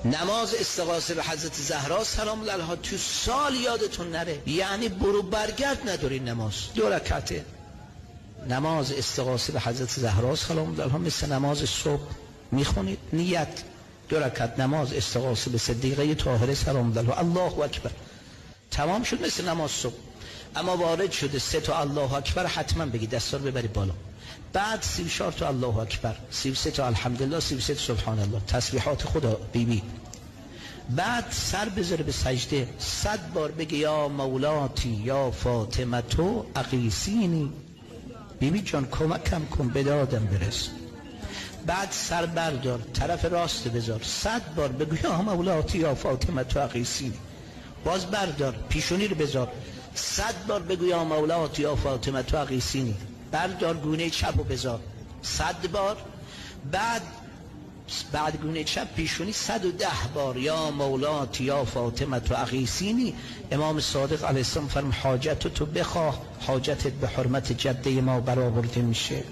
نماز استغاثه به حضرت زهرا سلام الله علیها تو سال یادتون نره، یعنی برو برگرد نداری. نماز 2 رکعته نماز استغاثه به حضرت زهرا سلام الله علیها مثل نماز صبح میخونید، نیت 2 رکعت نماز استغاثه به صدیقه طاهره سلام الله علیها، الله اکبر، تمام شد مثل نماز صبح. اما وارد شده 3 تا الله اکبر حتما بگی، دستا رو ببری بالا، بعد 34 تا الله اکبر، 33 تا الحمدلله، 33 تا سبحان الله، تسبیحات خدا بیبی. بعد سر بذاره به سجده 100 بار بگه یا مولاتی یا فاطمه تو اقیسینی، بیبی جان کمکم کن به دادم برس. بعد سر بردار طرف راست بذار 100 بار بگو یا مولاتی یا فاطمه تو اقیسینی، باز بردار پیشونی رو بذار 100 بار بگو یا مولاتی یا فاطمه تو اقیسینی، بردار گونه چپ رو بذار 100 بار، بعد گونه چپ پیشونی 110 بار یا مولاتی یا فاطمه تو اقیسینی. امام صادق علیه السلام فرمود حاجت تو بخواه، حاجتت به حرمت جده ما برآورده میشه.